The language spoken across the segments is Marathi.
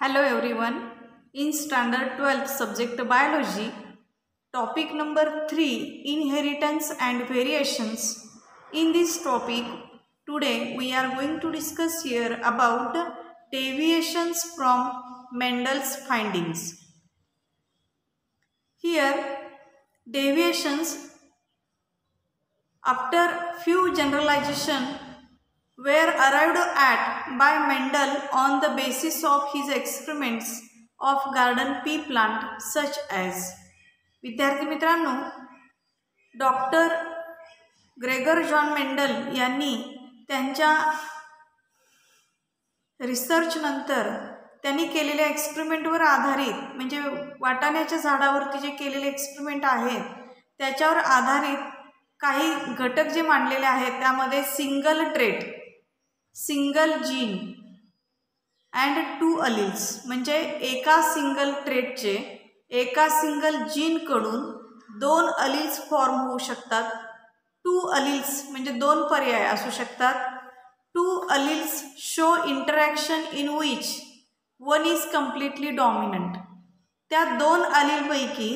Hello everyone. In standard 12th subject biology, topic number 3, inheritance and variations. In this topic, today we are going to discuss here about deviations from Mendel's findings. Here, deviations after few generalization were arrived at by Mendel on the basis of his experiments of garden pea plant such as. विद्यार्थी मित्रांनो, डॉक्टर ग्रेगर जॉन मेंडल यांनी त्यांच्या रिसर्च नंतर त्यांनी केलेल्या एक्सपेरिमेंटवर आधारित म्हणजे वाटाण्याच्या झाडावरती जे केलेले एक्सपेरिमेंट आहेत त्याच्यावर आधारित काही घटक जे मांडलेले आहेत त्यामध्ये single trait, single gene and to alleles म्हणजे एका सिंगल ट्रेटचे एका सिंगल जीनकडून दोन अलील्स फॉर्म होऊ शकतात. टू अलील्स म्हणजे दोन पर्याय असू शकतात. To alleles show interaction in which one is completely dominant. त्या दोन अलीलपैकी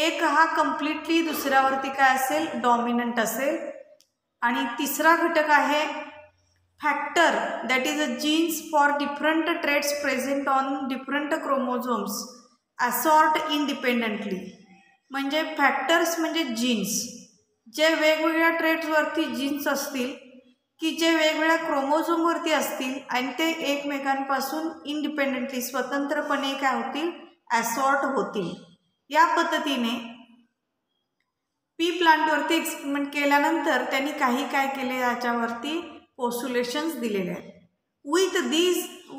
एक हा कम्प्लिटली दुसऱ्यावरती काय असेल, डॉमिनंट असेल. आणि तिसरा घटक आहे factor that is a genes for different traits present on different chromosomes assort independently. म्हणजे फॅक्टर्स म्हणजे जीन्स जे वेगवेगळ्या ट्रेट्सवरती जीन्स असतील की जे वेगवेगळ्या क्रोमोझोमवरती असतील आणि ते एकमेकांपासून इंडिपेंडंटली स्वतंत्रपणे काय होतील, असॉर्ट होतील. या पद्धतीने पी प्लांटवरती एक्सपेरिमेंट केल्यानंतर त्यांनी काही काय केले याच्यावरती पोस्युलेशन्स दिलेले आहेत.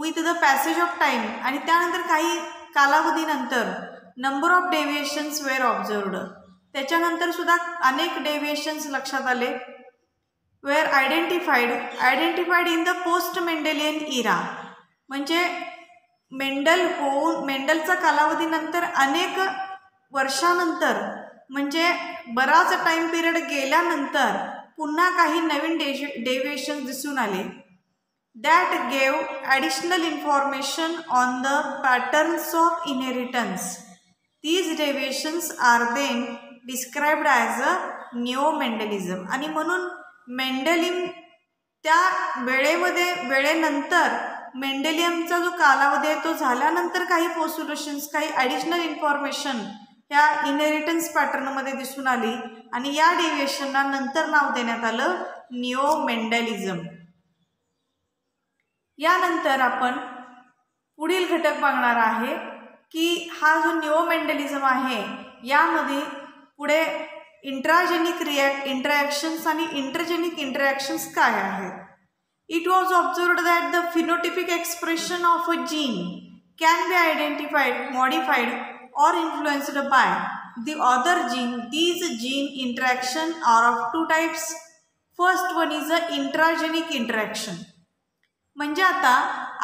With the passage of time आणि त्यानंतर काही कालावधीनंतर number of deviations were observed. त्याच्यानंतर सुद्धा अनेक डेव्हिएशन्स लक्षात आले. Were identified in the post Mendelian era. म्हणजे मेंडलचा कालावधीनंतर अनेक वर्षानंतर म्हणजे बराच टाइम पिरियड गेल्यानंतर पुन्हा काही नवीन डेव्हिएशन्स दिसून आले. That gave additional information on the patterns of inheritance. These deviations are then described as a neo Mendelism. आणि म्हणून मेंडेलियम त्या वेळेनंतर मेंडेलियमचा जो कालावधी आहे तो झाल्यानंतर काही पोस्युलेशन्स, काही ॲडिशनल इन्फॉर्मेशन ह्या इनहेरिटन्स पॅटर्नमध्ये दिसून आली आणि या डेव्हिएशनला नंतर नाव देण्यात आलं निओ मेंडेलिझम. यानंतर आपण पुढील घटक बघणार आहे की हा जो निओ मेंडेलिझम आहे यामध्ये पुढे इंट्राजेनिक इंटरॅक्शन्स आणि इंटरजेनिक इंटरॅक्शन्स काय आहेत. It was observed that the phenotypic expression of a gene can be identified, modified or influenced by the other gene. These gene interaction are of two types. First one is a intragenic interaction. म्हणजे आता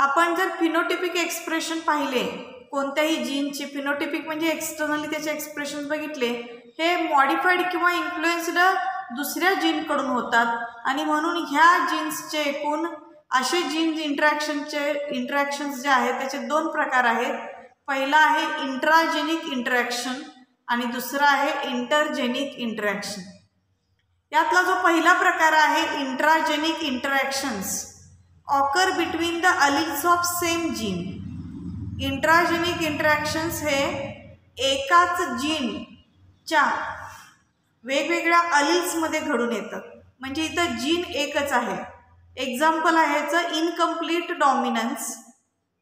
आपण जर फिनोटिपिक एक्सप्रेशन पाहिले कोणत्याही जीनचे, फिनोटिपिक म्हणजे एक्सटर्नली त्याचे एक्सप्रेशन बघितले, हे मॉडिफाईड किंवा इन्फ्लुएन्स्ड दुसऱ्या जीनकडून होतात. आणि म्हणून ह्या जीन्सचे एकूण असे जीन्स इंटरॅक्शन्स जे आहेत त्याचे दोन प्रकार आहेत. पहिला आहे इंट्राजेनिक इंटरॅक्शन आणि दुसरा आहे इंटरजेनिक इंटरॅक्शन. यातला जो पहिला प्रकार आहे intragenic interactions occur between the alleles of same gene. Intragenic interactions हे एकाच जीनच्या वेगवेगळ्या अलील्समध्ये घडून येतात. म्हणजे इथं जीन एकच आहे. एक्झाम्पल आहे याचं incomplete dominance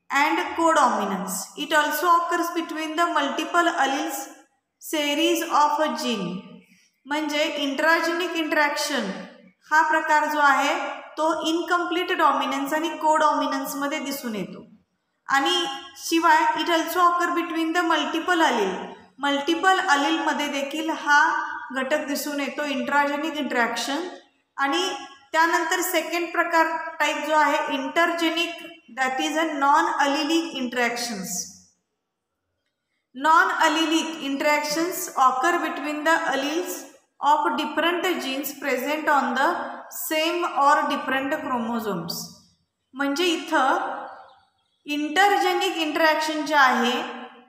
and codominance. It also occurs between the multiple alleles series of a gene. म्हणजे इंट्राजेनिक इंटरॅक्शन हा प्रकार जो आहे तो इनकम्प्लीट डॉमिनन्स आणि कोडॉमिनन्समध्ये दिसून येतो. आणि शिवाय it also occur between the multiple अलीलमध्ये देखील हा घटक दिसून येतो, इंट्राजेनिक इंटरॅक्शन. आणि त्यानंतर सेकंड प्रकार टाईप जो आहे intergenic, that is a non allelic interactions. Non allelic interactions occur between the alleles of different genes present on the same or different chromosomes. म्हणजे इथं इंटरजेनिक इंटरॅक्शन जे आहे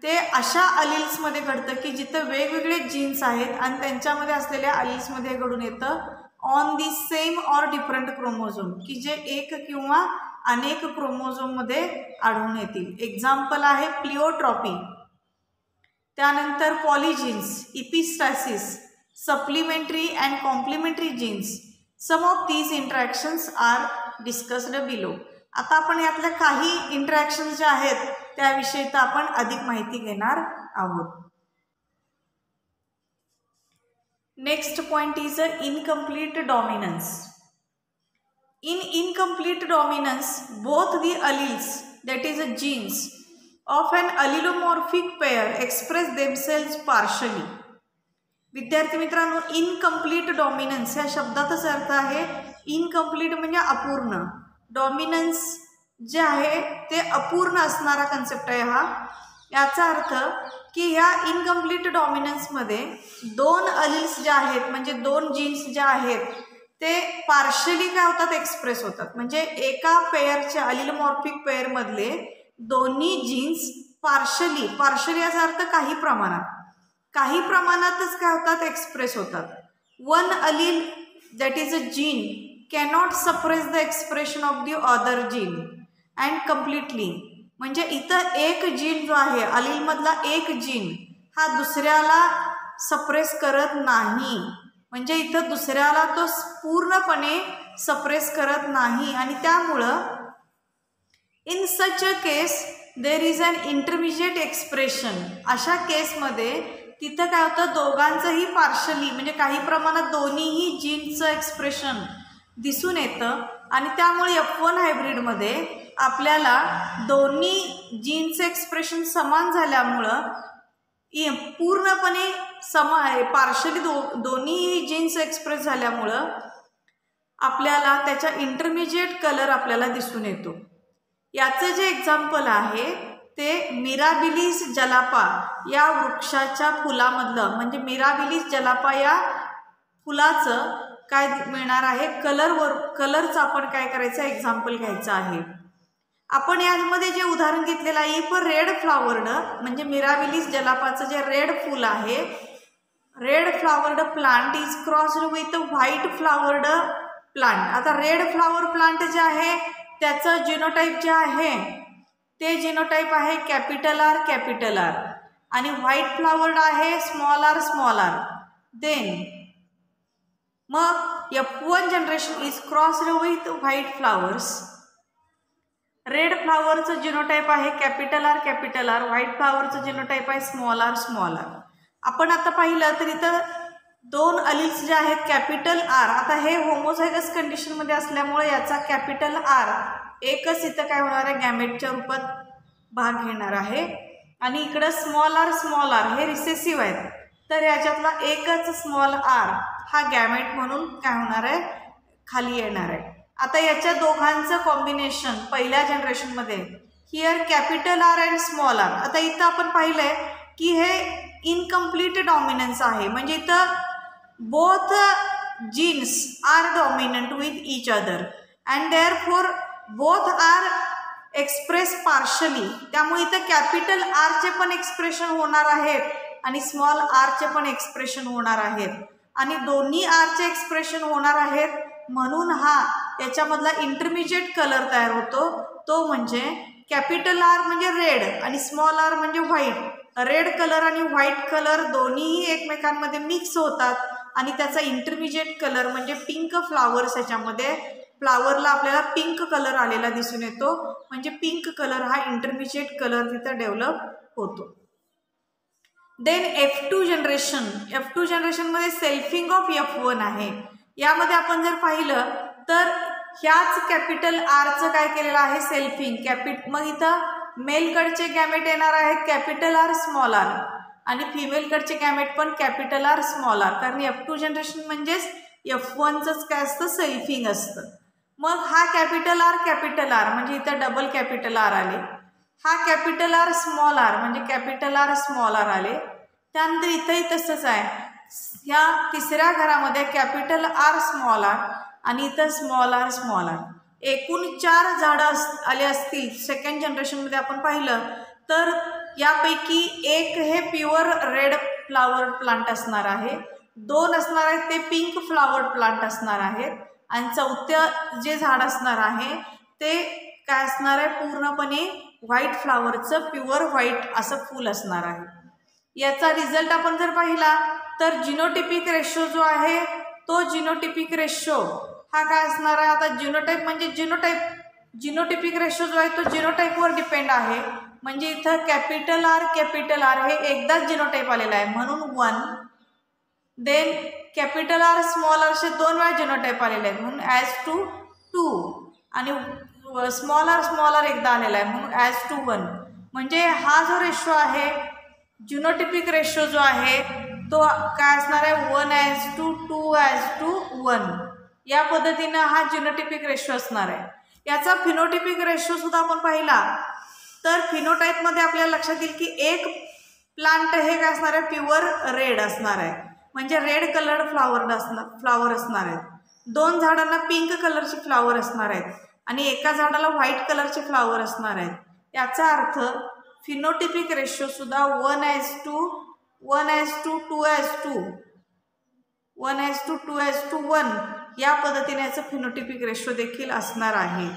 ते अशा अलिल्समध्ये घडतं की जिथं वेगवेगळे जीन्स आहेत आणि त्यांच्यामध्ये असलेल्या अलिल्समध्ये घडून येतं on the same or different chromosome, की जे एक किंवा अनेक क्रोमोझोममध्ये आढळून येतील. एक्झाम्पल आहे प्लिओट्रॉपी, त्यानंतर polygenes, epistasis, supplementary and complementary genes. Some of these interactions are discussed below. आता आपण यातल्या काही इंटरॅक्शन्स ज्या आहेत त्याविषयी तर आपण अधिक माहिती घेणार आहोत. Next point is incomplete dominance. In incomplete dominance, both the alleles, that is genes, of an allelomorphic pair express themselves partially. विद्यार्थी मित्रांनो, इनकम्प्लीट डॉमिनन्स या शब्दाचाच अर्थ आहे इनकम्प्लीट म्हणजे अपूर्ण. डॉमिनन्स जे आहे ते अपूर्ण असणारा कन्सेप्ट आहे हा. याचा अर्थ की ह्या इनकम्प्लीट डॉमिनन्समध्ये दोन अलिल्स ज्या आहेत म्हणजे दोन जीन्स ज्या आहेत ते पार्शली काय होतात, एक्सप्रेस होतात. म्हणजे एका पेअरच्या अलिलोमॉर्फिक पेअरमधले दोन्ही जीन्स पार्शली याचा अर्थ काही प्रमाणातच काय होतात, एक्सप्रेस होतात. One allele that is a gene cannot suppress the expression of the other gene and completely. म्हणजे इथं एक जीन जो आहे अलीलमधला एक जीन हा दुसऱ्याला सप्रेस करत नाही. म्हणजे इथं दुसऱ्याला तो पूर्णपणे सप्रेस करत नाही आणि त्यामुळं in such a case there is an intermediate expression. अशा केसमध्ये तिथं काय होतं, दोघांचंही पार्शली म्हणजे काही प्रमाणात दोन्हीही जीनचं एक्सप्रेशन दिसून येतं आणि त्यामुळे F1 हायब्रिडमध्ये आपल्याला दोन्ही जीनचं एक्सप्रेशन समान झाल्यामुळं पूर्णपणे पार्शली दोन्ही जीन्स एक्सप्रेस झाल्यामुळं आपल्याला त्याच्या इंटरमिजिएट कलर आपल्याला दिसून येतो. याचं जे एक्झाम्पल आहे ते मिराबिलिस जलापा या वृक्षाच्या फुलामधलं, म्हणजे मिराबिलिस जलापा या फुलाचं काय मिळणार आहे, कलरचं आपण काय करायचं, एक्झाम्पल घ्यायचं आहे. आपण यामध्ये जे उदाहरण घेतलेलं आहे इफ रेड फ्लावर्ड म्हणजे मिराबिलिस जलापाचं जे रेड फूल आहे, red flowered plant is crossed with white flowered plant. आता रेड फ्लावर प्लांट जे आहे त्याचं जिनोटाईप जे आहे ते जिनोटाईप आहे कॅपिटल आर आणि व्हाईट फ्लावर्ड आहे स्मॉल आर. देन मग F1 generation is crossed with white flowers. Red फ्लावरचं जिनोटाईप आहे कॅपिटल आर, व्हाईट फ्लावरचं जिनोटाईप आहे स्मॉल आर. आपण आता पाहिलं तर इथं दोन अलिल्स जे आहेत कॅपिटल आर, आता हे होमोझायगस कंडिशनमध्ये असल्यामुळे याचा कॅपिटल आर एकच इथं काय होणार आहे, गॅमेटच्या रूपात भाग घेणार आहे आणि इकडं स्मॉल आर हे रिसेसिव्ह आहेत. तर याच्यातला एकच स्मॉल आर हा गॅमेट म्हणून काय होणार आहे, खाली येणार आहे. आता याच्या दोघांचं कॉम्बिनेशन पहिल्या जनरेशनमध्ये here capital R and small R. आता इथं आपण पाहिलंय की हे इनकम्प्लीट डॉमिनन्स आहे, म्हणजे इथं both genes are dominant with each other and therefore both are express partially. त्यामुळे इथं कॅपिटल आरचे पण एक्सप्रेशन होणार आहेत आणि स्मॉल आरचे पण एक्सप्रेशन होणार आहेत आणि दोन्ही आरचे एक्सप्रेशन होणार आहेत. म्हणून हा याच्यामधला इंटरमिजिएट कलर तयार होतो, तो म्हणजे कॅपिटल आर म्हणजे रेड आणि स्मॉल आर म्हणजे व्हाईट. रेड कलर आणि व्हाईट कलर दोन्हीही एकमेकांमध्ये मिक्स होतात आणि त्याचा इंटरमिजिएट कलर म्हणजे पिंक फ्लावर्स, याच्यामध्ये फ्लावरला आपल्याला पिंक कलर आलेला दिसून येतो. म्हणजे पिंक कलर हा इंटरमिजिएट कलर तिथं डेव्हलप होतो. देन F2 जनरेशनमध्ये सेल्फिंग ऑफ F1 आहे. यामध्ये आपण जर पाहिलं तर ह्याच कॅपिटल आरचं काय केलेलं आहे, सेल्फिंग. मग इथं मेलकडचे गॅमेट येणार आहेत कॅपिटल आर स्मॉल आर आणि फिमेलकडचे गॅमेट पण कॅपिटल आर स्मॉल आर, कारण F2 जनरेशन म्हणजेच F1चंच काय असतं, सेल्फिंग असतं. मग हा कॅपिटल आर म्हणजे इथं डबल कॅपिटल आर आले, हा कॅपिटल आर स्मॉल आर म्हणजे कॅपिटल आर स्मॉल आर आले. त्यानंतर इथंही तसंच आहे, ह्या तिसऱ्या घरामध्ये कॅपिटल आर स्मॉल आर आणि इथं स्मॉल आर. एकूण 4 झाडं आले असतील सेकंड जनरेशनमध्ये आपण पाहिलं तर यापैकी एक हे प्युअर रेड फ्लावर प्लांट असणार आहे, 2 असणार आहेत ते पिंक फ्लावर प्लांट असणार आहेत आणि चौथं जे झाड असणार आहे ते काय असणार आहे, पूर्णपणे व्हाईट फ्लावरचं प्युअर व्हाईट असं फूल असणार आहे. याचा रिझल्ट आपण जर पाहिला तर जिनोटिपिक रेशो जो आहे तो जिनोटिपिक रेशो हा काय असणार आहे. आता जिनोटाईप म्हणजे जिनोटिपिक रेशो जो आहे तो जिनोटाईपवर डिपेंड आहे. म्हणजे इथं कॅपिटल आर हे एकदाच जिनोटाईप आलेला आहे म्हणून 1, देन कॅपिटल आर स्मॉल आरचे 2 वेळा जिनोटाईप आलेले आहेत म्हणून ॲज टू 2 आणि स्मॉल आर एकदा आलेला आहे म्हणून ॲज टू 1. म्हणजे हा जो रेशो आहे जिनोटिपिक रेशो जो आहे तो काय असणार आहे 1:2:1 या पद्धतीनं हा जिनोटिपिक रेशो असणार आहे. याचा फिनोटिपिक रेशो सुद्धा आपण पाहिला तर फिनोटाईपमध्ये आपल्याला लक्षात येईल की एक प्लांट हे काय असणार आहे प्युअर रेड असणार आहे म्हणजे रेड कलर्ड फ्लावर असणार आहेत. 2 झाडांना पिंक कलरचे फ्लावर असणार आहेत आणि एका झाडाला व्हाईट कलरचे फ्लावर असणार आहेत. याचा अर्थ फिनोटिपिक रेशो सुद्धा 1:2:1 या पद्धतीने याचं फिनोटिपिक रेशो देखील असणार आहे.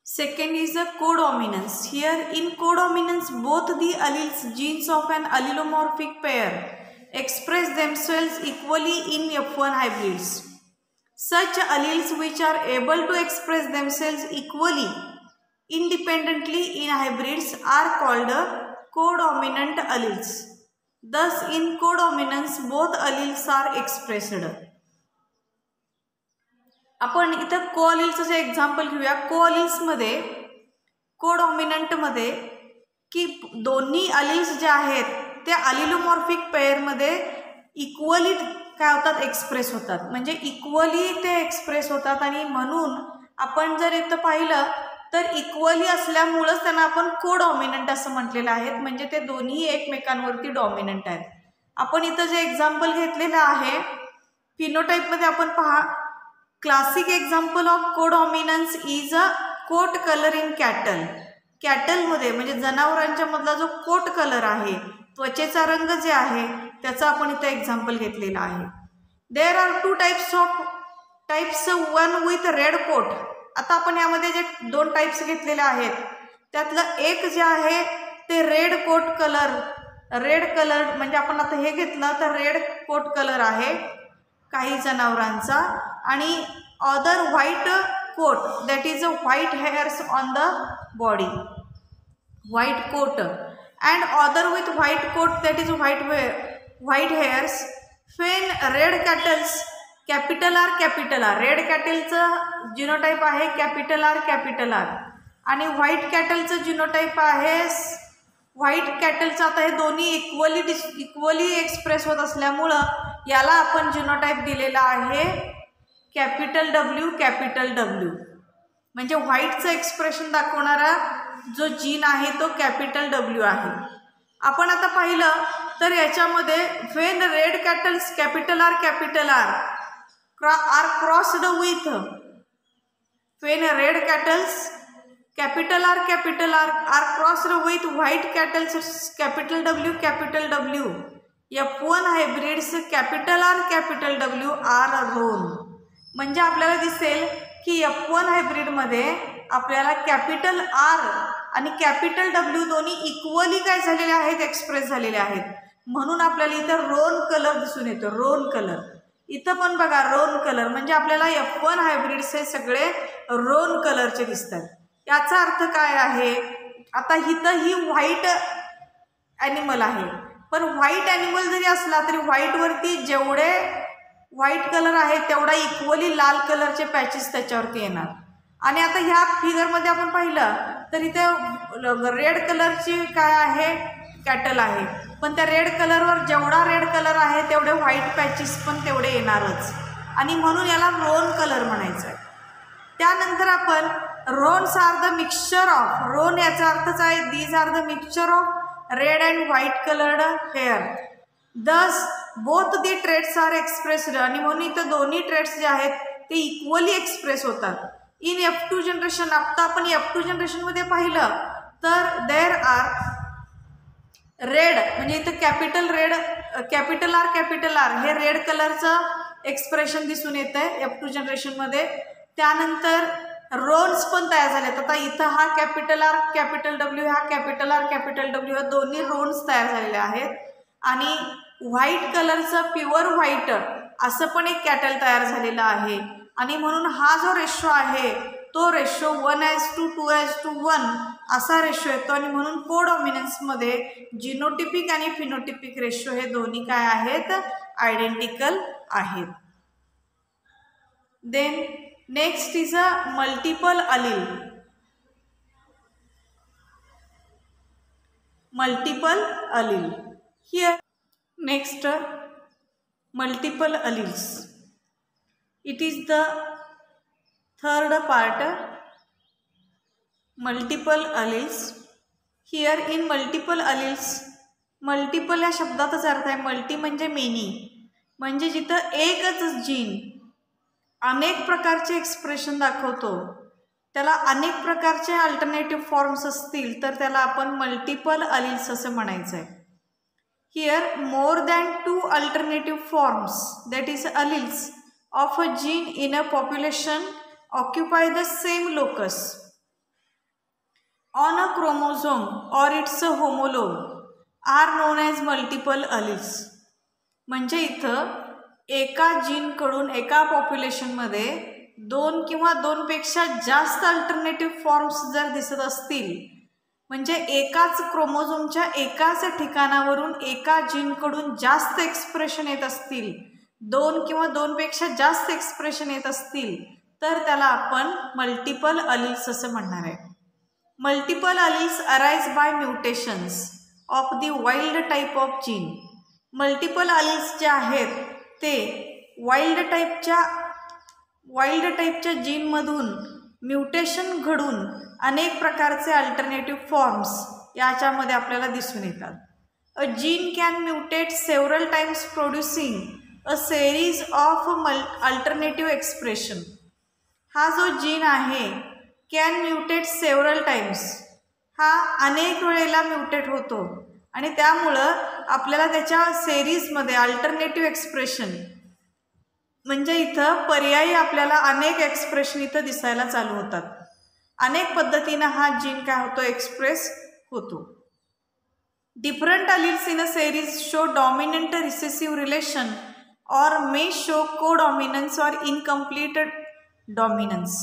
Second is the codominance. Here in codominance both the alleles genes of an allelomorphic pair express themselves equally in F1 hybrids. Such alleles which are able to express themselves equally independently in hybrids are called codominant alleles. Thus in codominance both alleles are expressed. आपण इथं कोअलिल्सचं जे एक्झाम्पल घेऊया. कोअलिल्समध्ये कोडॉमिनंटमध्ये की दोन्ही अलिल्स जे आहेत ते अलिलोमॉर्फिक पेअरमध्ये इक्वली काय होतात एक्सप्रेस होतात म्हणजे इक्वली ते एक्सप्रेस होतात आणि म्हणून आपण जर इथं पाहिलं तर इक्वली असल्यामुळंच त्यांना आपण कोडॉमिनंट असं म्हटलेलं आहे म्हणजे ते दोन्ही एकमेकांवरती डॉमिनंट आहेत. आपण इथं जे एक्झाम्पल घेतलेलं आहे फिनोटाईपमध्ये आपण पहा classic example of codominance is a coat colour in cattle. कॅटलमध्ये म्हणजे जनावरांच्या मधला जो कोट कलर आहे त्वचेचा रंग जे आहे त्याचं आपण इथं एक्झाम्पल घेतलेलं आहे. There are 2 types one with red coat. आता आपण यामध्ये जे 2 टाईप्स घेतलेले आहेत त्यातलं एक जे आहे ते रेड कलर म्हणजे आपण आता हे घेतलं तर रेड कोट कलर आहे काही जनावरांचा आणि other white coat that is a white hairs on the body white coat and other with white coat that is white hairs. When red cattles capital R red कॅटलचं जिनोटाईप आहे कॅपिटल आर आणि व्हाईट कॅटलचं जिनोटाईप आहे व्हाईट कॅटलचं. आता हे दोन्ही इक्वली एक्सप्रेस होत असल्यामुळं याला आपण जिनोटाईप दिलेला आहे कॅपिटल डब्ल्यू म्हणजे व्हाईटचं एक्सप्रेशन दाखवणारा जो जीन आहे तो कॅपिटल डब्ल्यू आहे. आपण आता पाहिलं तर याच्यामध्ये when red cattles capital R crossed with when red cattles capital R crossed with white cattles capital W F1 hybrids capital W R roan. म्हणजे आपल्याला दिसेल की F1 हायब्रिडमध्ये आपल्याला कॅपिटल आर आणि कॅपिटल डब्ल्यू दोन्ही इक्वली काय झालेले आहेत एक्सप्रेस झालेले आहेत म्हणून आपल्याला इथं रोन कलर दिसून येतो. रोन कलर इथं पण बघा रोन कलर म्हणजे आपल्याला F1 हायब्रिड्स हे सगळे रोन कलरचे दिसतात. याचा अर्थ काय आहे आता इथं ही व्हाईट ॲनिमल आहे पण व्हाईट ॲनिमल जरी असला तरी व्हाईटवरती जेवढे व्हाईट कलर आहे तेवढा इक्वली लाल कलरचे पॅचेस त्याच्यावरती येणार. आणि आता ह्या फिगरमध्ये आपण पाहिलं तर इथे रेड कलरची काय आहे कॅटल आहे पण त्या रेड कलरवर जेवढा रेड कलर आहे तेवढे व्हाईट पॅचेस पण तेवढे येणारच आणि म्हणून याला रोन कलर म्हणायचं आहे. त्यानंतर आपण roans are the mixture of roan याचा अर्थच आहे these are the mixture of red and white coloured hair. Thus both the traits are expressed आणि म्हणून इथं दोन्ही ट्रेट्स जे आहेत ते इक्वली एक्सप्रेस होतात. इन F2 जनरेशन, आता आपण F2 जनरेशनमध्ये पाहिलं तर देर आर रेड, म्हणजे इथं कॅपिटल रेड, कॅपिटल आर हे रेड कलरचं एक्सप्रेशन दिसून येतं आहे F2 जनरेशनमध्ये. त्यानंतर रोन्स पण तयार झालेत. आता इथं हा कॅपिटल आर कॅपिटल डब्ल्यू, हा कॅपिटल आर कॅपिटल डब्ल्यू, हे दोन्ही रोन्स तयार झालेले आहेत. आणि व्हाईट कलरचं प्युअर व्हाईट असं पण एक कॅटल तयार झालेलं आहे. आणि म्हणून हा जो रेशो आहे तो रेशो 1:2:1 असा रेशो येतो. आणि म्हणून कोडॉमिनन्समध्ये जिनोटिपिक आणि फिनोटिपिक रेशो हे दोन्ही काय आहेत, आयडेंटिकल आहेत. Then next is a multiple allele. Multiple allele here. Next multiple alleles. It is the third part, multiple alleles. Here in multiple alleles, multiple या शब्दातच अर्थ आहे. मल्टी म्हणजे मेनी, म्हणजे जिथं एकच जीन अनेक प्रकारचे एक्सप्रेशन दाखवतो, त्याला अनेक प्रकारचे अल्टरनेटिव्ह फॉर्म्स असतील तर त्याला आपण मल्टिपल अलील्स असं म्हणायचं आहे. Here more than 2 alternative forms, that is alleles, of a gene in a population occupy the same locus on a chromosome or its homologue are known as multiple alleles. म्हणजे इथं एका जीनकडून एका पॉप्युलेशनमध्ये 2 किंवा 2 पेक्षा जास्त अल्टरनेटिव्ह फॉर्म्स जर दिसत असतील, म्हणजे एकाच क्रोमोझोमच्या एकाच ठिकाणावरून एका जीनकडून जास्त एक्सप्रेशन येत असतील, 2 किंवा 2 पेक्षा जास्त एक्सप्रेशन येत असतील तर त्याला आपण मल्टिपल अलील्स असं म्हणणार आहे. Multiple alleles arise by mutations of the wild type of gene. Multiple alleles जे आहेत ते वाइल्ड टाईपच्या जीनमधून म्युटेशन घडून अनेक प्रकारचे अल्टरनेटिव्ह फॉर्म्स याच्यामध्ये आपल्याला दिसून येतात. A gene can mutate several times producing a series of alternative expression. हा जो जीन आहे कॅन म्युटेट सेव्हरल टाइम्स, हा अनेक वेळेला म्युटेट होतो आणि त्यामुळं आपल्याला त्याच्या सेरीजमध्ये अल्टरनेटिव्ह एक्सप्रेशन म्हणजे इथं पर्यायी आपल्याला अनेक एक्सप्रेशन इथं दिसायला चालू होतात. अनेक पद्धतीनं हा जीन काय होतो, एक्सप्रेस होतो. Different alleles in a series show dominant recessive relation और मे शो कोडॉमिनन्स और इनकम्प्लीट डॉमिनन्स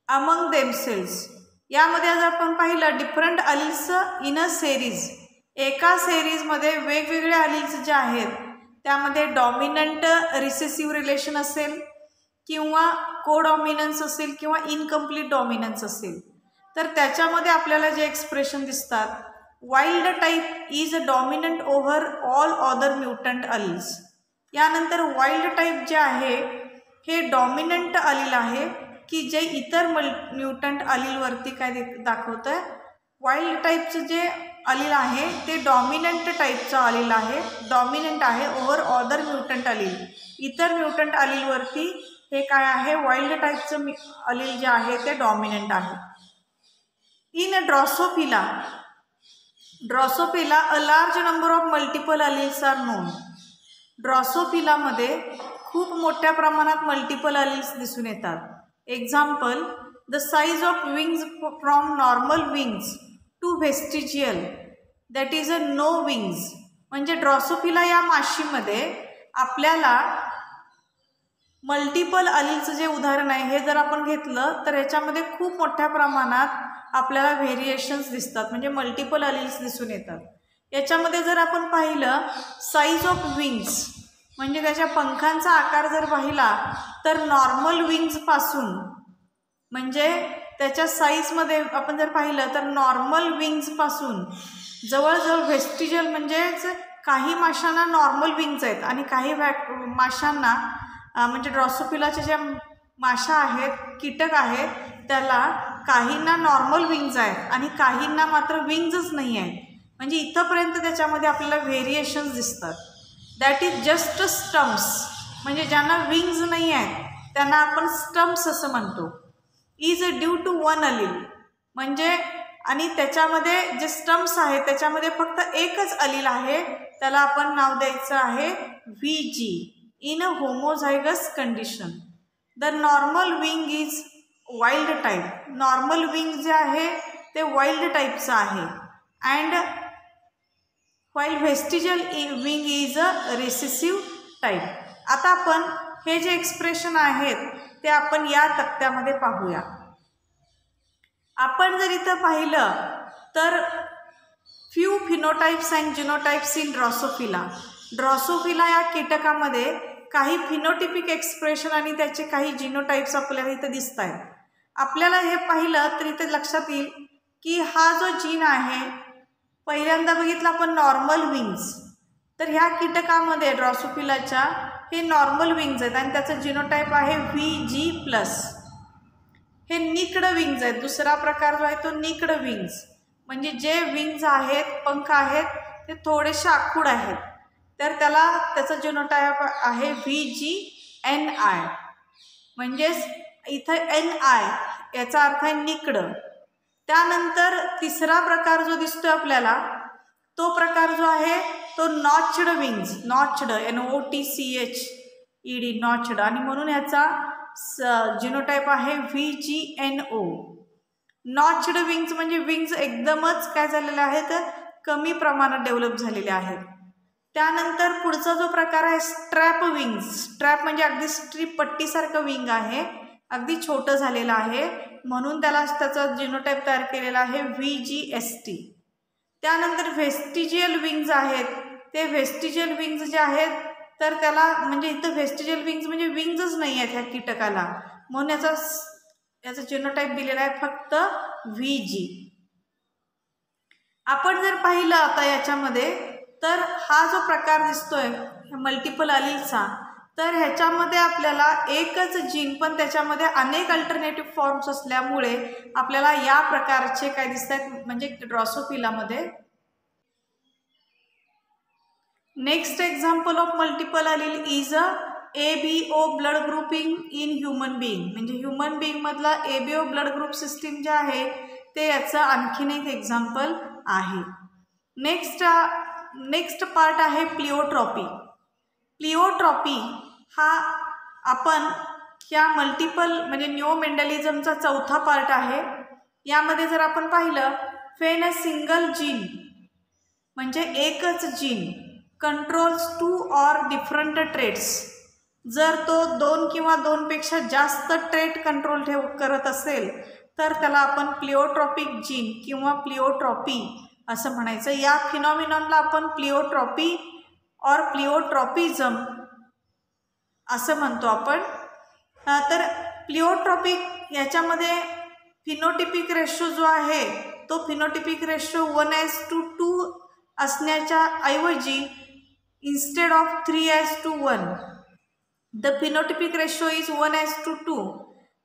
अमंग देमसेल्स. यामध्ये आज आपण पाहिलं different alleles in a series, एका सेरीजमध्ये वेगवेगळे अलील्स जे आहेत त्यामध्ये डॉमिनंट रिसेसिव्ह रिलेशन असेल किंवा कोडॉमिनन्स असेल किंवा इनकम्प्लीट डॉमिनन्स असेल तर त्याच्यामध्ये आपल्याला जे एक्सप्रेशन दिसतात, wild type is dominant over all other mutant alleles. यानंतर वाइल्ड टाईप जे आहे हे डॉमिनंट अलील आहे की जे इतर म्युटंट अलीलवरती काय दाखवतं आहे. वाइल्ड टाईपचं जे अलील आहे ते डॉमिनंट टाईपचं अलील आहे, डॉमिनंट आहे ओव्हर अदर म्युटंट अलील. इतर म्युटंट अलीलवरती हे काय आहे, वाइल्ड टाईपचं अलील जे आहे ते डॉमिनंट आहे. In Drosophila a large number of multiple alleles are known. ड्रॉसोफिलामध्ये खूप मोठ्या प्रमाणात मल्टिपल अलील्स दिसून येतात. Example, the size of wings from normal wings to vestigial, that is a no wings. म्हणजे ड्रॉसोफिला या माशीमध्ये आपल्याला मल्टिपल अलीलचं जे उदाहरण आहे हे जर आपण घेतलं तर याच्यामध्ये खूप मोठ्या प्रमाणात आपल्याला व्हेरिएशन्स दिसतात, म्हणजे मल्टिपल अलील्स दिसून येतात. याच्यामध्ये जर आपण पाहिलं साईज ऑफ विंग्स म्हणजे त्याच्या पंखांचा आकार जर पाहिला तर नॉर्मल विंग्सपासून म्हणजे त्याच्या साईजमध्ये आपण जर पाहिलं तर नॉर्मल विंग्सपासून जवळजवळ व्हेस्टिजियल म्हणजेच काही माशांना नॉर्मल विंग्स आहेत आणि काही माशांना म्हणजे ड्रॉसोफिलाच्या ज्या माशा आहेत, कीटक आहेत, त्याला काहींना नॉर्मल विंग्ज आहेत आणि काहींना मात्र विंग्जच नाही आहेत. म्हणजे इथंपर्यंत त्याच्यामध्ये आपल्याला व्हेरिएशन्स दिसतात. दॅट इज जस्ट स्टम्प्स, म्हणजे ज्यांना विंग्ज नाही आहेत त्यांना आपण स्टम्प्स असं म्हणतो. इज ड्यू टू वन अलील, म्हणजे आणि त्याच्यामध्ये जे स्टम्प्स आहेत त्याच्यामध्ये फक्त एकच अलील आहे, त्याला आपण नाव द्यायचं आहे VG in a homozygous condition. The normal wing is wild type, normal wing जे आहे ते वाईल्ड टाईपचं आहे. And while vestigial wing is a recessive type. आता आपण हे जे एक्सप्रेशन आहेत ते आपण या तक्त्यामध्ये पाहूया. आपण जर इथं पाहिलं तर few phenotypes and जिनोटाइप्स in Drosophila. Drosophila या कीटकामध्ये काही फिनोटिपिक एक्सप्रेशन आणि त्याचे काही जिनोटाइप्स आपल्याला इथं दिसत आहेत. आपल्याला हे पाहिलं तर इथे लक्षात येईल की हा जो जीन आहे, पहिल्यांदा बघितलं आपण नॉर्मल विंग्स, तर ह्या कीटकामध्ये ड्रॉसोफिलाच्या हे नॉर्मल विंग्स आहेत आणि त्याचं जिनोटाइप आहे VG+. हे निकड विंग्स आहेत. दुसरा प्रकार जो आहे तो निकड विंग्स, म्हणजे जे विंग्स आहेत, पंख आहेत ते थोडेसे आखूड आहेत, तर त्याचं जिनोटाइप आहे VGNI. म्हणजेच इथं NI याचा अर्थ आहे निकड. त्यानंतर तिसरा प्रकार जो दिसतोय आपल्याला, तो प्रकार जो आहे तो notched wings, notched NOTCHED, notched, आणि म्हणून याचा जिनोटाइप आहे VGNO. नॉच्ड विंग्स म्हणजे विंग्स एकदमच काय झालेले आहेत, कमी प्रमाणात डेव्हलप झालेले आहेत. त्यानंतर पुढचा जो प्रकार आहे स्ट्रॅप विंग्स. स्ट्रॅप म्हणजे अगदी स्ट्रीप पट्टीसारखं विंग आहे, अगदी छोटं झालेलं आहे, म्हणून त्याचा जिनोटाइप तयार केलेला आहे VGST. त्यानंतर व्हेस्टिजियल विंग्स आहेत, ते व्हेस्टिजियल विंग्स जे आहेत तर त्याला म्हणजे इथं व्हेस्टिजियल विंग्स म्हणजे विंग्सच नाही आहेत ह्या कीटकाला, म्हणून याचा जिनोटाइप दिलेला आहे फक्त VG. आपण जर पाहिलं आता याच्यामध्ये तर हा जो प्रकार दिसतोय मल्टिपल अलीलचा, तर ह्याच्यामध्ये आपल्याला एकच जीन पण त्याच्यामध्ये अनेक अल्टरनेटिव्ह फॉर्म्स असल्यामुळे आपल्याला या प्रकारचे काय दिसत आहेत म्हणजे ड्रॉसोफिलामध्ये. Next example of multiple allele is a ABO blood grouping in human being. म्हणजे ह्युमन बीइंग मधला ABO ब्लड ग्रुप सिस्टीम जे आहे ते याचं आणखीन एक एक्झाम्पल आहे. नेक्स्ट पार्ट आहे प्लिओट्रॉपी. प्लिओट्रॉपी हा आपण ह्या मल्टिपल म्हणजे निओमेंडलिझमचा चौथा पार्ट आहे. यामध्ये जर आपण पाहिलं, वेन अ सिंगल जीन म्हणजे एकच gene controls 2 or different traits, जर तो 2 किंवा 2 पेक्षा जास्त ट्रेट कंट्रोल करत असेल तर त्याला आपण प्लिओट्रॉपिक जीन किंवा प्लिओट्रॉपी असं म्हणायचं. या फिनॉमिनॉनला आपण प्लिओट्रॉपी और प्लिओट्रॉपिझम असं म्हणतो आपण. तर प्लिओट्रॉपिक याच्यामध्ये फिनोटिपिक रेशो जो आहे तो फिनोटिपिक रेशो 1:2 असण्याच्या ऐवजी instead of 3:1 the phenotypic ratio is 1:2.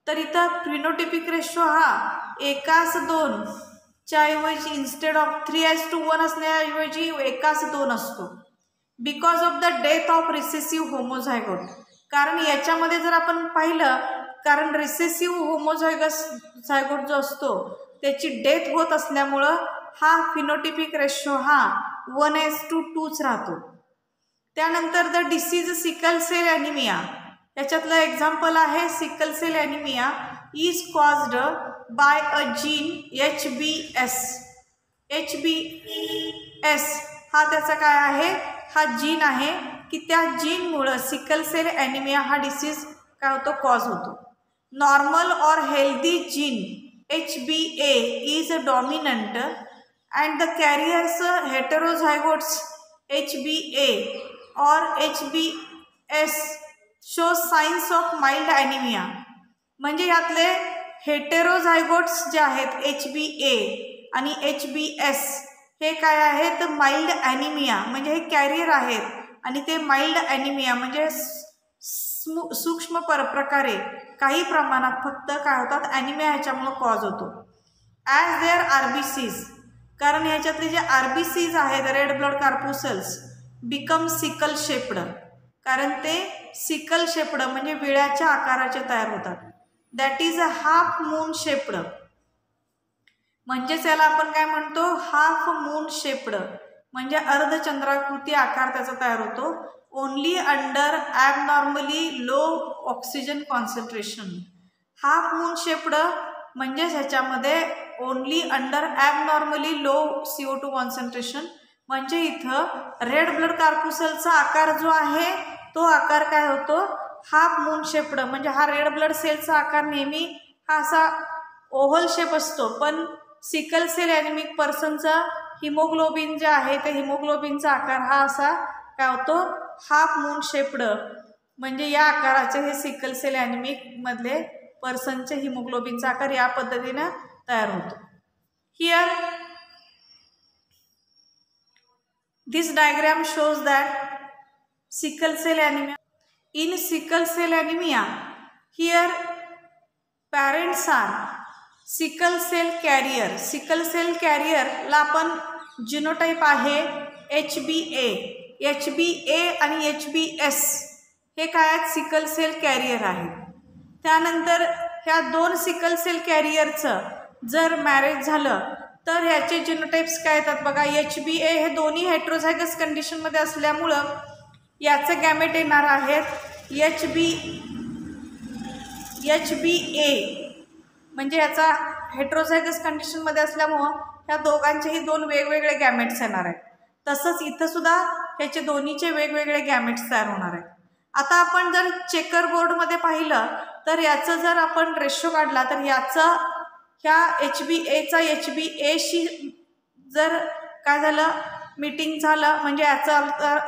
तर इथं फिनोटिपिक रेशो हा 1:2 च्या ऐवजी इन्स्टेड ऑफ 3:1 असण्याऐवजी 1:2 असतो. Because of the death of recessive homozygote. कारण याच्यामध्ये जर आपण पाहिलं, कारण रिसेसिव्ह होमोझायगोट जो असतो त्याची डेथ होत असल्यामुळं हा फिनोटिपिक रेशो हा 1:2च राहतो. त्यानंतर the disease sickle cell anaemia, याच्यातलं एक्झाम्पल आहे sickle cell anaemia is caused by a gene HBS. HBS हा त्याचा काय आहे, हा जीन आहे की त्या जीनमुळं सिकल सेल ॲनिमिया हा डिसीज काय होतो, कॉज होतो. नॉर्मल और healthy gene HBA is dominant and the carriers heterozygotes HBA और HBS show signs of mild anaemia. म्हणजे यातले हेटेरोझायगोट्स जे आहेत HBA आणि HBS हे काय आहेत, माइल्ड ॲनिमिया म्हणजे हे कॅरियर आहेत आणि ते माइल्ड ॲनिमिया म्हणजे सूक्ष्म प्रकारे काही प्रमाणात फक्त काय होतात, ॲनिमिया ह्याच्यामुळे कॉज होतो. ॲज देअर RBCs, कारण ह्याच्यातले जे RBCs आहेत red blood corpuscles become sickle shaped, कारण ते सिकल शेप्ड म्हणजे विळ्याच्या आकाराचे तयार होतात. That is a half moon shaped, म्हणजेच याला आपण काय म्हणतो, हाफ मून शेप्ड म्हणजे अर्धचंद्राकृती आकार त्याचा तयार होतो. Only under abnormally low oxygen concentration. Half moon shaped म्हणजे ह्याच्यामध्ये only under abnormally low CO2 concentration, म्हणजे इथं रेड ब्लड कार्पुसलचा आकार जो आहे तो आकार काय होतो, हाफ मून शेप्ड. म्हणजे हा रेड ब्लड सेलचा आकार नेहमी हा असा ओव्हल शेप असतो, पण सिकल सेल ॲनिमिक पर्सनचा हिमोग्लोबिन जे आहे ते हिमोग्लोबिनचा आकार हा असा काय होतो, हाफ मून शेप्ड. म्हणजे या आकाराचे हे सिकल सेल ॲनिमिक मधले पर्सनचे हिमोग्लोबिनचा आकार या पद्धतीने तयार होतो. Here this diagram shows that sickle cell anaemia. In sickle cell anaemia here parents are sickle cell carrier. Sickle cell कॅरियरला आपण जिनोटाईप आहे HbA. HbA आणि HbS हे काय आहेत, सिकल सेल कॅरियर आहेत. त्यानंतर ह्या दोन सिकल सेल कॅरियरचं जर मॅरेज झालं तर ह्याचे जिनोटाइप्स काय येतात बघा. HbA हे दोन्ही हेट्रोझायगस कंडिशनमध्ये असल्यामुळं याचे गॅमेट येणार आहेत HbA, म्हणजे याचा हेट्रोझायगस कंडिशनमध्ये असल्यामुळं ह्या दोघांचेही दोन वेगवेगळे गॅमेट्स येणार आहेत. तसंच इथं सुद्धा ह्याचे दोन्हीचे वेगवेगळे गॅमेट्स तयार होणार आहेत. आता आपण जर चेकर बोर्डमध्ये पाहिलं तर याचं जर आपण रेशो काढला तर याचं ह्या HbAचा HbAशी जर काय झालं, मीटिंग झालं, म्हणजे याचा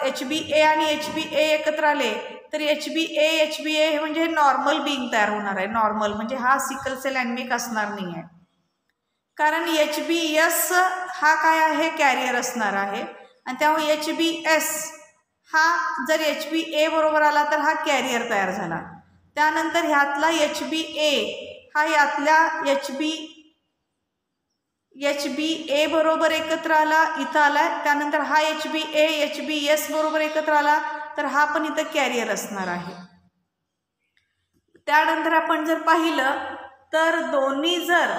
HbA आणि HbA एकत्र आले तर HbA हे म्हणजे नॉर्मल बीइंग तयार होणार आहे. नॉर्मल म्हणजे हा सिकल सेल ॲनिमिक असणार नाही आहे, कारण HbS हा काय आहे, कॅरियर असणार आहे. आणि त्यामुळे HbS हा जर HbA बरोबर आला तर हा कॅरियर तयार झाला. त्यानंतर ह्यातला HbA हा यातल्या HbA बरोबर एकत्र आला, इथं आला. त्यानंतर हा HbA HbS बरोबर एकत्र आला तर हा पण इथं कॅरियर असणार आहे. त्यानंतर आपण जर पाहिलं तर दोन्ही जर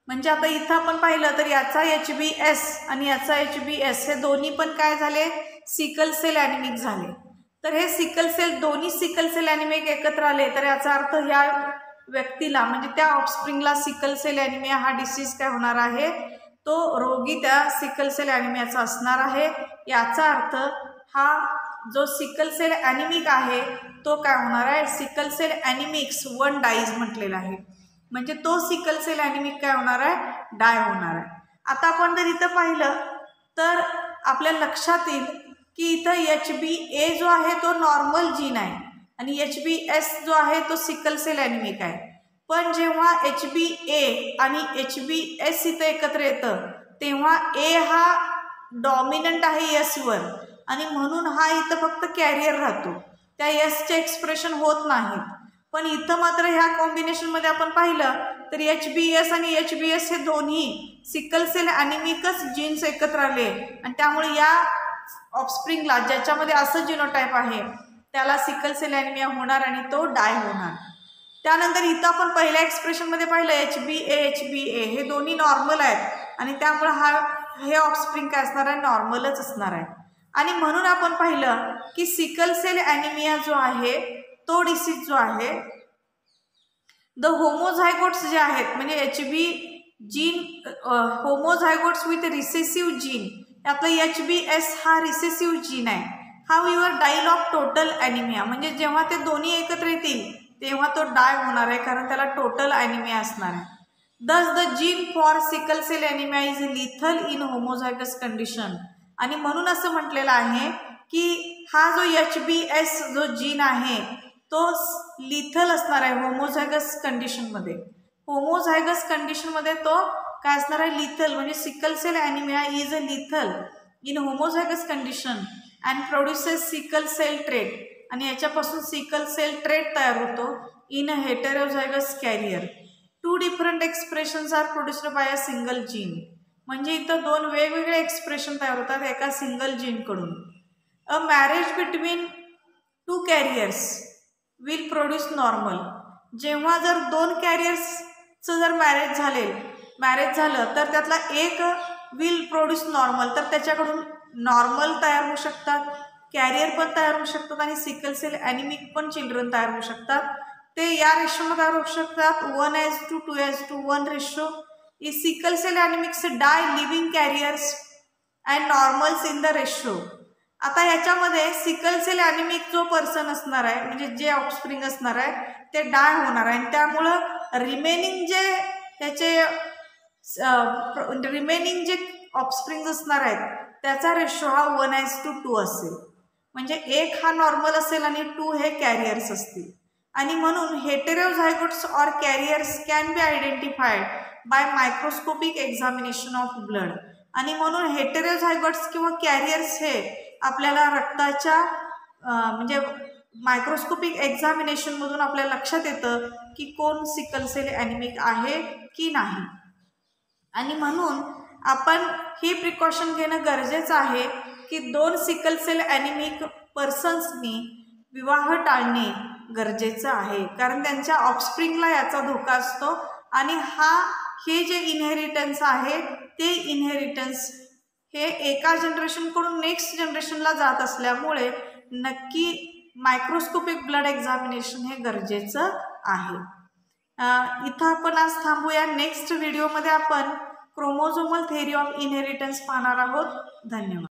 म्हणजे आता इथं आपण पाहिलं तर याचा HbS आणि याचा HbS हे दोन्ही पण काय झाले, सिकल सेल ॲनिमिक झाले. तर हे सिकल सेल दोन्ही सिकल सेल ॲनिमिक एकत्र आले तर याचा अर्थ ह्या व्यक्तीला म्हणजे त्या ऑफस्प्रिंगला सिकल सेल ॲनिमिया हा डिसीज काय होणार आहे, तो रोगी त्या सिकल सेल ॲनिमियाचा असणार आहे. याचा अर्थ हा जो सिकल सेल ॲनिमिक आहे तो काय होणार आहे, सिकल सेल ॲनिमिक्स वन डाईज म्हटलेला आहे. म्हणजे तो सिकल सेल ॲनिमिक काय होणार आहे, डाय होणार आहे. आता आपण जर इथं पाहिलं तर आपल्या लक्षात येईल की इथं HbA जो आहे तो नॉर्मल जीन आहे आणि HbS जो आहे तो सिकल सेल ॲनिमिक आहे. पण जेव्हा HbA आणि HbS इथं एकत्र येतं तेव्हा A हा डॉमिनंट आहे S वर आणि म्हणून हा इथं फक्त कॅरियर राहतो, त्या Sचे एक्सप्रेशन होत नाहीत. पण इथं मात्र ह्या कॉम्बिनेशनमध्ये आपण पाहिलं तर HbS आणि HbS हे दोन्ही सिकल सेल ॲनिमिकच जीन्स एकत्र आले आणि त्यामुळे या ऑफस्प्रिंगला ज्याच्यामध्ये असं जिनोटाईप आहे त्याला सिकल सेल ॲनिमिया होणार आणि तो डाय होणार. त्यानंतर इथं आपण पहिल्या एक्सप्रेशनमध्ये पाहिलं HbA हे दोन्ही नॉर्मल आहेत आणि त्यामुळे हे ऑफस्प्रिंग काय असणार आहे, नॉर्मलच असणार आहे. आणि म्हणून आपण पाहिलं की सिकल सेल ॲनिमिया जो आहे तो डिसीज जो आहे द होमोझायगोट्स जे आहेत म्हणजे HB gene homozygotes with recessive gene, यातलं HbS हा रिसेसिव्ह जीन आहे. How your dial of total anaemia म्हणजे जेव्हा ते दोन्ही एकत्र येतील तेव्हा तो डाय होणार आहे, कारण त्याला टोटल ॲनिमिया असणार आहे. Thus the gene for sickle cell anaemia is lethal in homozygous condition. आणि म्हणून असं म्हटलेलं आहे की हा जो HbS जो जीन आहे तो लिथल असणार आहे होमोझायगस कंडिशनमध्ये. होमोझायगस कंडिशनमध्ये तो काय असणार आहे, लिथल. म्हणजे sickle cell anaemia is a lethal in homozygous condition and produces sickle cell trait. आणि याच्यापासून सिकल सेल ट्रेट तयार होतो in a heterozygous carrier. Two different expressions are produced by a single gene. म्हणजे इथं दोन वेगवेगळे एक्सप्रेशन तयार होतात एका सिंगल जीनकडून. A marriage between two carriers will produce normal. जेव्हा जर दोन कॅरियर्सचं जर मॅरेज झालं तर त्यातला एक विल प्रोड्यूस नॉर्मल, तर त्याच्याकडून नॉर्मल तयार होऊ शकतात, कॅरियर पण तयार होऊ शकतात आणि सिकल सेल ॲनिमिक पण चिल्ड्रन तयार होऊ शकतात. ते या रेशोमध्ये तयार होऊ शकतात 1:2, 2:1 रेशो. ई sickle cell anaemics die living carriers and normals in the ratio. आता ह्याच्यामध्ये सिकल सेल ॲनिमिक जो पर्सन असणार आहे म्हणजे जे ऑफस्प्रिंग असणार आहे ते डाय होणार आहे आणि त्यामुळं रिमेनिंग जे ऑफस्प्रिंग असणार आहेत त्याचा रेशो हा 1:2 असेल. म्हणजे 1 हा नॉर्मल असेल आणि 2 हे कॅरियर्स असतील. आणि म्हणून heterozygotes or carriers can be identified by microscopic examination of blood. आणि म्हणून हेटेरोझायगोट्स किंवा कॅरियर्स हे आपल्याला रक्ताच्या म्हणजे मायक्रोस्कोपिक एक्झामिनेशनमधून आपल्याला लक्षात येतं की कोण सिकल सेल ॲनिमिक आहे की नाही. आणि म्हणून आपण ही प्रिकॉशन घेणं गरजेचं आहे की 2 सिकल सेल ॲनिमिक पर्सन्सनी विवाह टाळणे गरजेचं आहे, कारण त्यांच्या ऑफस्प्रिंगला याचा धोका असतो. आणि हे जे इनहेरिटन्स आहे ते इनहेरिटन्स हे एका जनरेशनकडून नेक्स्ट जनरेशनला जात असल्यामुळे नक्की मायक्रोस्कोपिक ब्लड एक्झामिनेशन हे गरजेचं आहे. इथं आपण आज थांबूया. नेक्स्ट व्हिडिओमध्ये आपण क्रोमोझोमल थेअरी ऑफ इनहेरिटन्स पाहणार आहोत. धन्यवाद.